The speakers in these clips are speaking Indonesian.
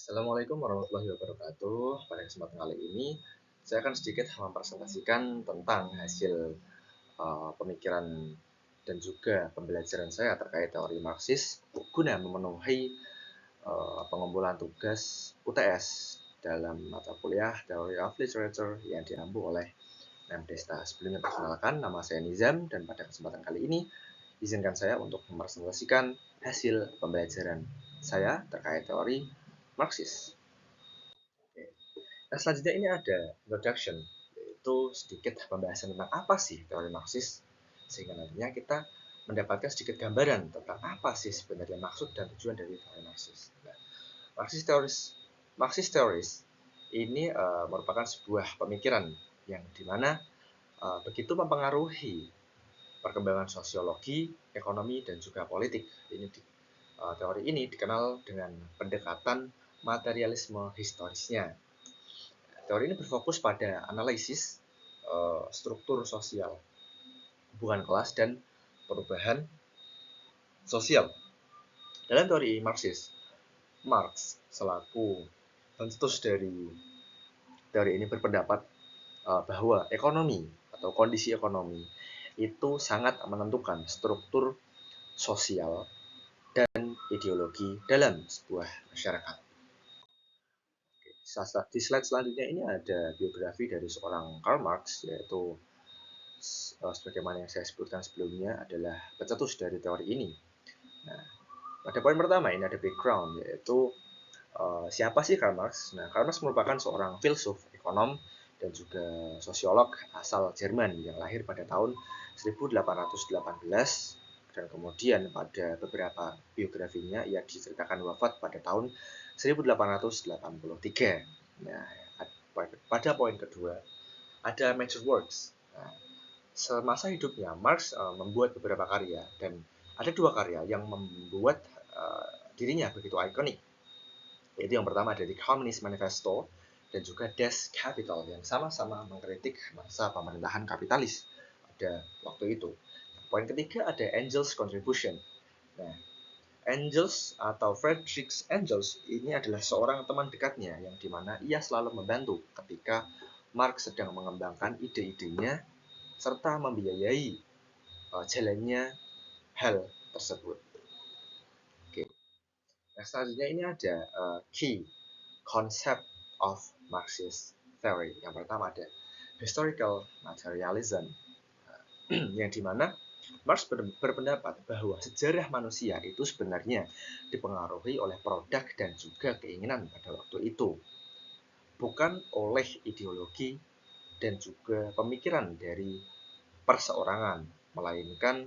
Assalamualaikum warahmatullahi wabarakatuh. Pada kesempatan kali ini, saya akan sedikit mempresentasikan tentang hasil pemikiran dan juga pembelajaran saya terkait teori Marxis guna memenuhi pengumpulan tugas UTS dalam mata kuliah Theory of Literature yang diampu oleh MEM Desta. Sebelumnya perkenalkan, nama saya Nizam dan pada kesempatan kali ini izinkan saya untuk mempresentasikan hasil pembelajaran saya terkait teori Marxis. Nah, selanjutnya ini ada introduction, yaitu sedikit pembahasan tentang apa sih teori Marxis, sehingga nantinya kita mendapatkan sedikit gambaran tentang apa sih sebenarnya maksud dan tujuan dari teori Marxis. Nah, Marxist theories ini merupakan sebuah pemikiran yang dimana begitu mempengaruhi perkembangan sosiologi, ekonomi, dan juga politik. Teori ini dikenal dengan pendekatan materialisme historisnya. Teori ini berfokus pada analisis struktur sosial, hubungan kelas, dan perubahan sosial. Dalam teori Marxis, Marx selaku pencetus dari teori ini berpendapat bahwa ekonomi atau kondisi ekonomi itu sangat menentukan struktur sosial dan ideologi dalam sebuah masyarakat. Di slide selanjutnya ini ada biografi dari seorang Karl Marx, yaitu sebagaimana yang saya sebutkan sebelumnya adalah pencetus dari teori ini. Nah, pada poin pertama ini ada background, yaitu siapa sih Karl Marx? Nah, Karl Marx merupakan seorang filsuf, ekonom, dan juga sosiolog asal Jerman yang lahir pada tahun 1818 dan kemudian pada beberapa biografinya ia diceritakan wafat pada tahun 1883. Nah, pada poin kedua ada major works. Nah, semasa hidupnya Marx membuat beberapa karya dan ada dua karya yang membuat dirinya begitu ikonik. Yaitu yang pertama dari Communist Manifesto dan juga Das Kapital yang sama-sama mengkritik masa pemerintahan kapitalis pada waktu itu. Poin ketiga ada Engels Contribution. Nah, Engels atau Friedrich Engels ini adalah seorang teman dekatnya yang dimana ia selalu membantu ketika Marx sedang mengembangkan ide-idenya serta membiayai jalannya hal tersebut. Oke. Nah, selanjutnya ini ada key concept of Marxist theory. Yang pertama ada historical materialism, yang dimana Marx berpendapat bahwa sejarah manusia itu sebenarnya dipengaruhi oleh produk dan juga keinginan pada waktu itu, bukan oleh ideologi dan juga pemikiran dari perseorangan, melainkan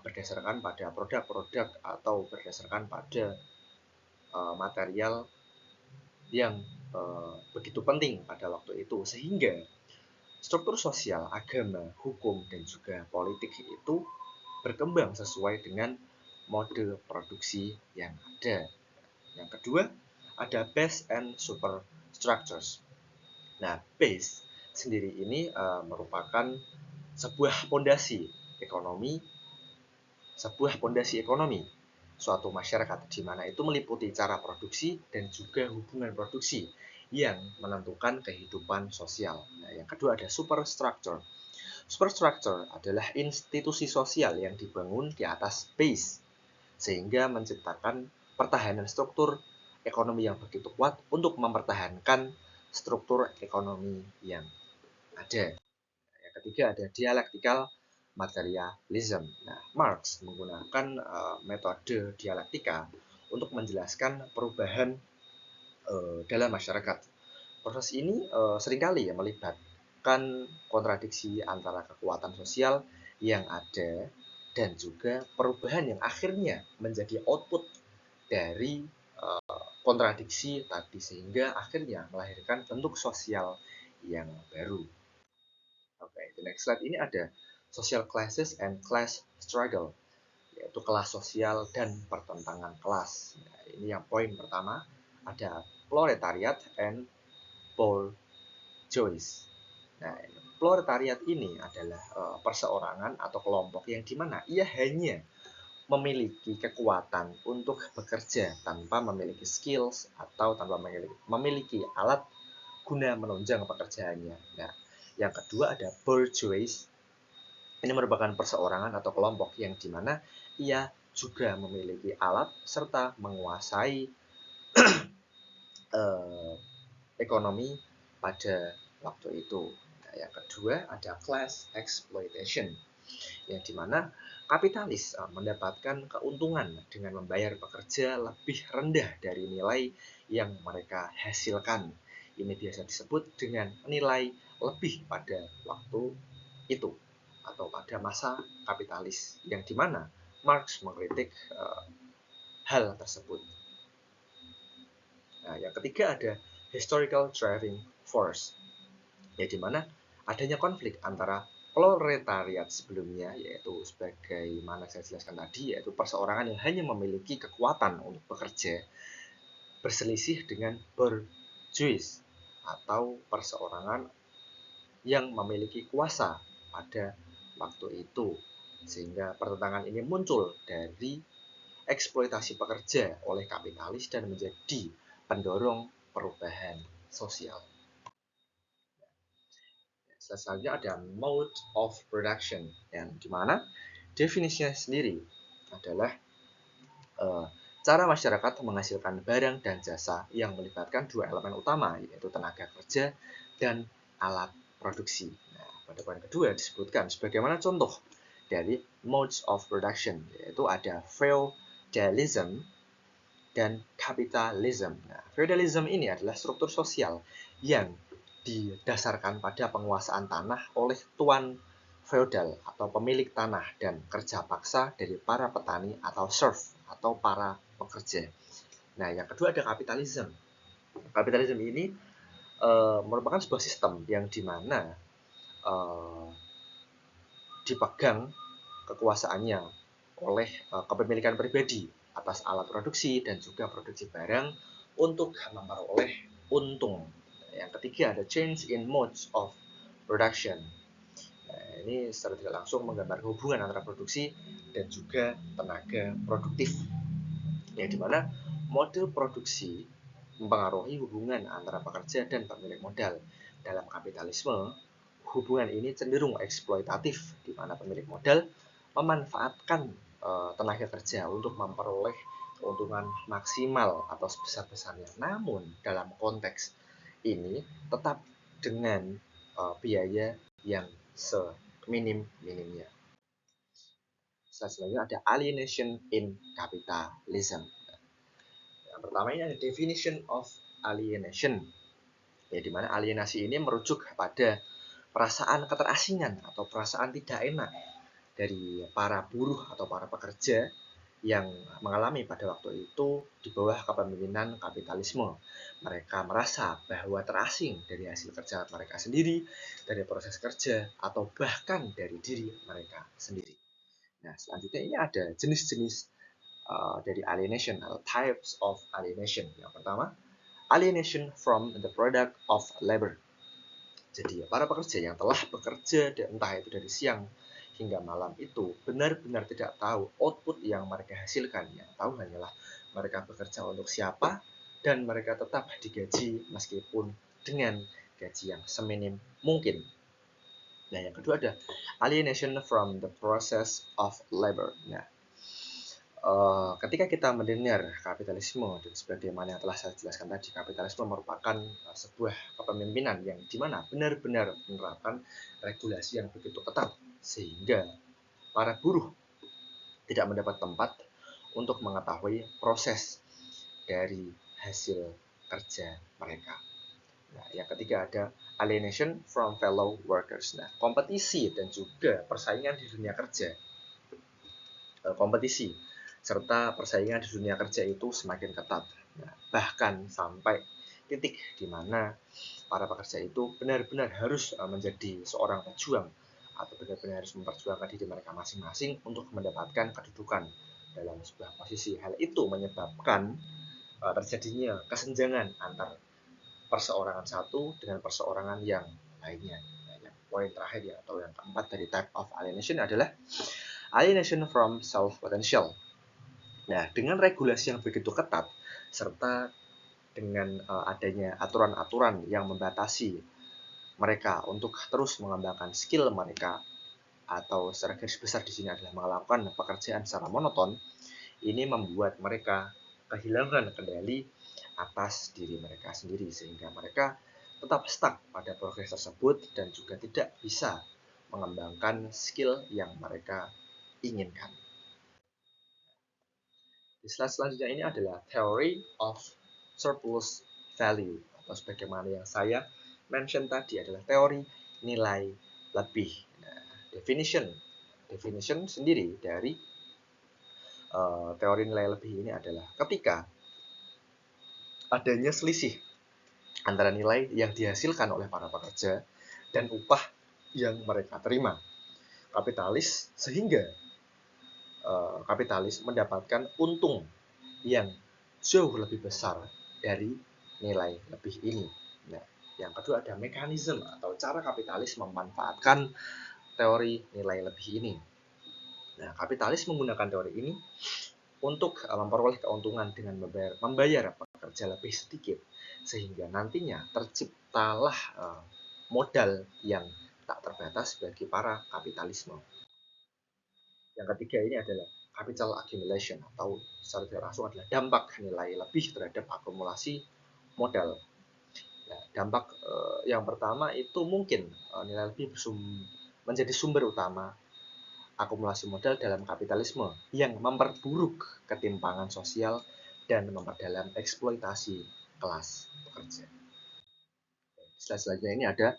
berdasarkan pada produk-produk atau berdasarkan pada material yang begitu penting pada waktu itu, sehingga struktur sosial, agama, hukum, dan juga politik itu berkembang sesuai dengan mode produksi yang ada. Yang kedua, ada base and superstructures. Nah, base sendiri ini merupakan sebuah pondasi ekonomi, suatu masyarakat di mana itu meliputi cara produksi dan juga hubungan produksi yang menentukan kehidupan sosial. Nah, yang kedua ada superstructure. Superstructure adalah institusi sosial yang dibangun di atas base sehingga menciptakan pertahanan struktur ekonomi yang begitu kuat untuk mempertahankan struktur ekonomi yang ada. Yang ketiga ada dialektikal materialism. Nah, Marx menggunakan metode dialektika untuk menjelaskan perubahan dalam masyarakat. Proses ini seringkali melibatkan kontradiksi antara kekuatan sosial yang ada dan juga perubahan yang akhirnya menjadi output dari kontradiksi tadi sehingga akhirnya melahirkan bentuk sosial yang baru. Oke, the next slide ini ada social classes and class struggle, yaitu kelas sosial dan pertentangan kelas. Nah, ini yang poin pertama ada proletariat and bourgeois. Nah, proletariat ini adalah perseorangan atau kelompok yang dimana ia hanya memiliki kekuatan untuk bekerja tanpa memiliki skills atau tanpa memiliki alat guna menunjang pekerjaannya. Nah, yang kedua ada bourgeois. Ini merupakan perseorangan atau kelompok yang dimana ia juga memiliki alat serta menguasai ekonomi pada waktu itu. Nah, yang kedua ada class exploitation, yang dimana kapitalis mendapatkan keuntungan dengan membayar pekerja lebih rendah dari nilai yang mereka hasilkan. Ini biasa disebut dengan nilai lebih pada waktu itu atau pada masa kapitalis, yang dimana Marx mengkritik hal tersebut. Nah, yang ketiga ada historical driving force, ya dimana adanya konflik antara proletariat sebelumnya, yaitu sebagaimana saya jelaskan tadi, yaitu perseorangan yang hanya memiliki kekuatan untuk bekerja, berselisih dengan bourgeois atau perseorangan yang memiliki kuasa pada waktu itu, sehingga pertentangan ini muncul dari eksploitasi pekerja oleh kapitalis dan menjadi pendorong perubahan sosial. Selanjutnya ada mode of production, yang dimana definisinya sendiri adalah cara masyarakat menghasilkan barang dan jasa yang melibatkan dua elemen utama, yaitu tenaga kerja dan alat produksi. Nah, pada poin kedua disebutkan sebagaimana contoh dari modes of production, yaitu ada feudalism dan kapitalisme. Nah, feudalism ini adalah struktur sosial yang didasarkan pada penguasaan tanah oleh tuan feodal atau pemilik tanah dan kerja paksa dari para petani atau serf atau para pekerja. Nah, yang kedua ada kapitalisme. Kapitalisme ini merupakan sebuah sistem yang dimana dipegang kekuasaannya oleh kepemilikan pribadi atas alat produksi dan juga produksi barang untuk memperoleh untung. Yang ketiga ada change in modes of production. Nah, ini secara tidak langsung menggambarkan hubungan antara produksi dan juga tenaga produktif, yang dimana model produksi mempengaruhi hubungan antara pekerja dan pemilik modal. Dalam kapitalisme, hubungan ini cenderung eksploitatif, di mana pemilik modal memanfaatkan tenaga kerja untuk memperoleh keuntungan maksimal atau sebesar-besarnya. Namun dalam konteks ini tetap dengan biaya yang seminim-minimnya. Selanjutnya ada alienation in capitalism. Yang pertama ini ada definition of alienation, ya dimana alienasi ini merujuk pada perasaan keterasingan atau perasaan tidak enak dari para buruh atau para pekerja yang mengalami pada waktu itu di bawah kepemimpinan kapitalisme. Mereka merasa bahwa terasing dari hasil kerja mereka sendiri, dari proses kerja, atau bahkan dari diri mereka sendiri. Nah, selanjutnya ini ada jenis-jenis dari alienation atau types of alienation. Yang pertama, alienation from the product of labor. Jadi para pekerja yang telah bekerja entah itu dari siang hingga malam itu benar-benar tidak tahu output yang mereka hasilkan. Yang tahu hanyalah mereka bekerja untuk siapa dan mereka tetap digaji meskipun dengan gaji yang seminim mungkin. Nah, yang kedua ada alienation from the process of labor. Nah, ketika kita mendengar kapitalisme dan sebagaimana yang telah saya jelaskan tadi, kapitalisme merupakan sebuah kepemimpinan yang dimana benar-benar menerapkan regulasi yang begitu ketat sehingga para buruh tidak mendapat tempat untuk mengetahui proses dari hasil kerja mereka. Nah, yang ketiga ada alienation from fellow workers. Nah, kompetisi dan juga persaingan di dunia kerja. Kompetisi serta persaingan di dunia kerja itu semakin ketat. Nah, bahkan sampai titik di mana para pekerja itu benar-benar harus menjadi seorang pejuang atau benar-benar harus memperjuangkan diri mereka masing-masing untuk mendapatkan kedudukan dalam sebuah posisi. Hal itu menyebabkan terjadinya kesenjangan antar perseorangan satu dengan perseorangan yang lainnya. Nah, yang poin terakhir ya, atau yang keempat dari type of alienation adalah alienation from self-potential. Nah, dengan regulasi yang begitu ketat, serta dengan adanya aturan-aturan yang membatasi mereka untuk terus mengembangkan skill mereka, atau secara garis besar di sini adalah melakukan pekerjaan secara monoton, ini membuat mereka kehilangan kendali atas diri mereka sendiri, sehingga mereka tetap stuck pada progres tersebut dan juga tidak bisa mengembangkan skill yang mereka inginkan. Slide selanjutnya ini adalah Theory of Surplus Value, atau sebagaimana yang saya mention tadi adalah teori nilai lebih. Nah, definition sendiri dari teori nilai lebih ini adalah ketika adanya selisih antara nilai yang dihasilkan oleh para pekerja dan upah yang mereka terima. Sehingga kapitalis mendapatkan untung yang jauh lebih besar dari nilai lebih ini. Nah, yang kedua ada mekanisme atau cara kapitalis memanfaatkan teori nilai lebih ini. Nah, kapitalis menggunakan teori ini untuk memperoleh keuntungan dengan membayar pekerja lebih sedikit, sehingga nantinya terciptalah modal yang tak terbatas bagi para kapitalisme. Yang ketiga ini adalah capital accumulation, atau secara tidak langsung adalah dampak nilai lebih terhadap akumulasi modal. Nah, dampak yang pertama itu mungkin nilai lebih menjadi sumber utama akumulasi modal dalam kapitalisme yang memperburuk ketimpangan sosial dan memperdalam eksploitasi kelas pekerja. Selanjutnya ini ada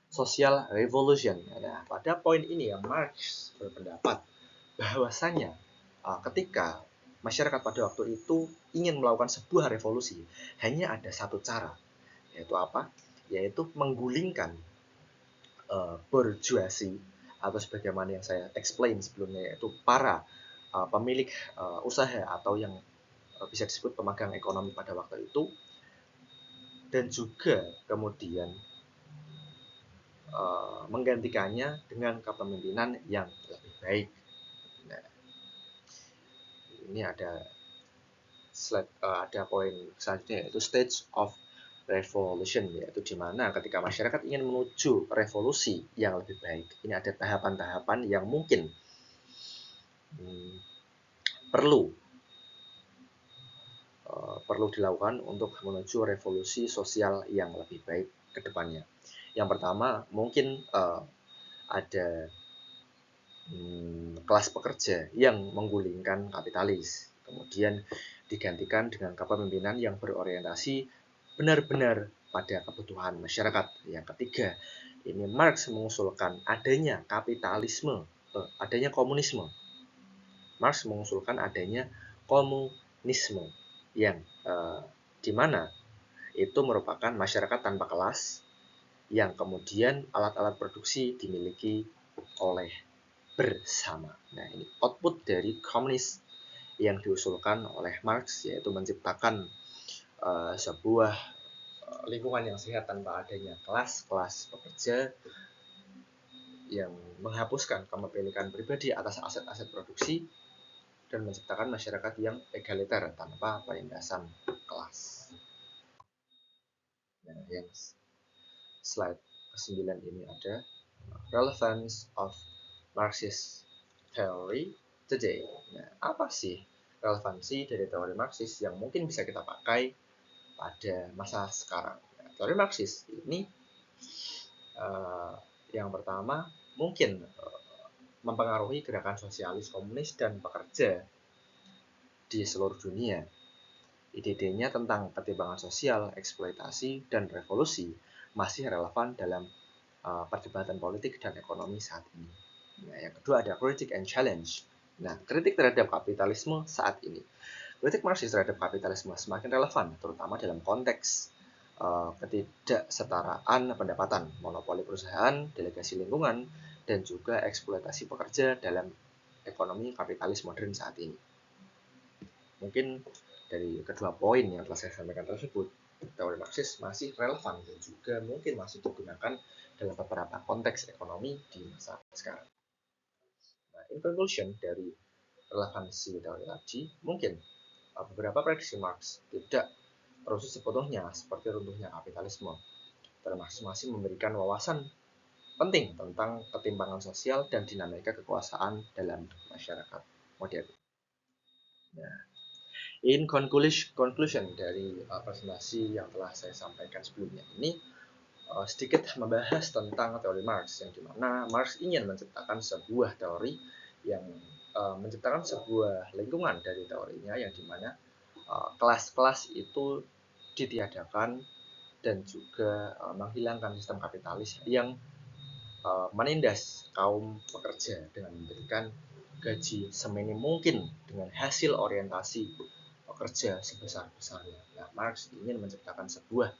social revolution. Nah, pada poin ini yang Marx berpendapat bahwasanya ketika masyarakat pada waktu itu ingin melakukan sebuah revolusi, hanya ada satu cara, yaitu apa? Yaitu menggulingkan bourgeoisie, atau sebagaimana yang saya explain sebelumnya, yaitu para pemilik usaha atau yang bisa disebut pemegang ekonomi pada waktu itu, dan juga kemudian menggantikannya dengan kepemimpinan yang lebih baik. Nah, ini ada poin selanjutnya, yaitu stage of revolution, yaitu di mana ketika masyarakat ingin menuju revolusi yang lebih baik, ini ada tahapan-tahapan yang mungkin perlu dilakukan untuk menuju revolusi sosial yang lebih baik ke depannya. Yang pertama mungkin ada kelas pekerja yang menggulingkan kapitalis, kemudian digantikan dengan kepemimpinan yang berorientasi benar-benar pada kebutuhan masyarakat. Yang ketiga, ini Marx mengusulkan adanya adanya komunisme. Marx mengusulkan adanya komunisme yang di mana itu merupakan masyarakat tanpa kelas yang kemudian alat-alat produksi dimiliki oleh bersama. Nah, ini output dari komunis yang diusulkan oleh Marx, yaitu menciptakan sebuah lingkungan yang sehat tanpa adanya kelas-kelas pekerja, yang menghapuskan kepemilikan pribadi atas aset-aset produksi dan menciptakan masyarakat yang egaliter tanpa penindasan kelas. Nah, yang slide ke-9 ini ada relevance of Marxist theory today. Nah, apa sih relevansi dari teori Marxis yang mungkin bisa kita pakai pada masa sekarang? Nah, teori Marxis ini yang pertama mungkin mempengaruhi gerakan sosialis, komunis, dan pekerja di seluruh dunia. Ide-idenya tentang ketimpangan sosial, eksploitasi, dan revolusi masih relevan dalam perdebatan politik dan ekonomi saat ini. Nah, yang kedua ada critique and challenge. Nah, kritik terhadap kapitalisme saat ini. Kritik Marxis terhadap kapitalisme semakin relevan, terutama dalam konteks ketidaksetaraan pendapatan, monopoli perusahaan, delegasi lingkungan, dan juga eksploitasi pekerja dalam ekonomi kapitalis modern saat ini. Mungkin dari kedua poin yang telah saya sampaikan tersebut, teori Marxis masih relevan dan juga mungkin masih digunakan dalam beberapa konteks ekonomi di masa sekarang. Nah, in conclusion dari relevansi teori tadi, mungkin beberapa prediksi Marx tidak rusuh sepenuhnya seperti runtuhnya kapitalisme, dan masing-masing memberikan wawasan penting tentang ketimpangan sosial dan dinamika kekuasaan dalam masyarakat modern. Nah, in conclusion dari presentasi yang telah saya sampaikan sebelumnya ini, sedikit membahas tentang teori Marx, yang dimana Marx ingin menciptakan sebuah teori yang menciptakan sebuah lingkungan dari teorinya, yang dimana kelas-kelas itu ditiadakan dan juga menghilangkan sistem kapitalis yang menindas kaum pekerja dengan memberikan gaji seminim mungkin dengan hasil orientasi pekerja sebesar-besarnya. Nah, Marx ingin menciptakan sebuah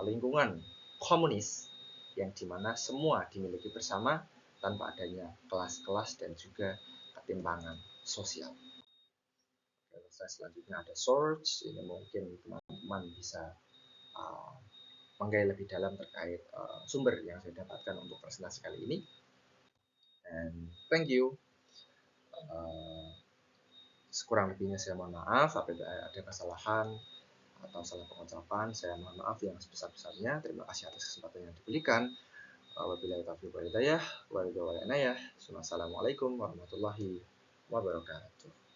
lingkungan komunis yang dimana semua dimiliki bersama tanpa adanya kelas-kelas dan juga ketimpangan sosial. Selanjutnya ada source, ini mungkin teman-teman bisa menggali lebih dalam terkait sumber yang saya dapatkan untuk presentasi kali ini. And thank you. Sekurang lebihnya saya mohon maaf apabila ada kesalahan atau salah pengucapan. Saya mohon maaf yang sebesar-besarnya. Terima kasih atas kesempatan yang diberikan. Wabillahi taufiq wal hidayah. Wassalamualaikum warahmatullahi wabarakatuh.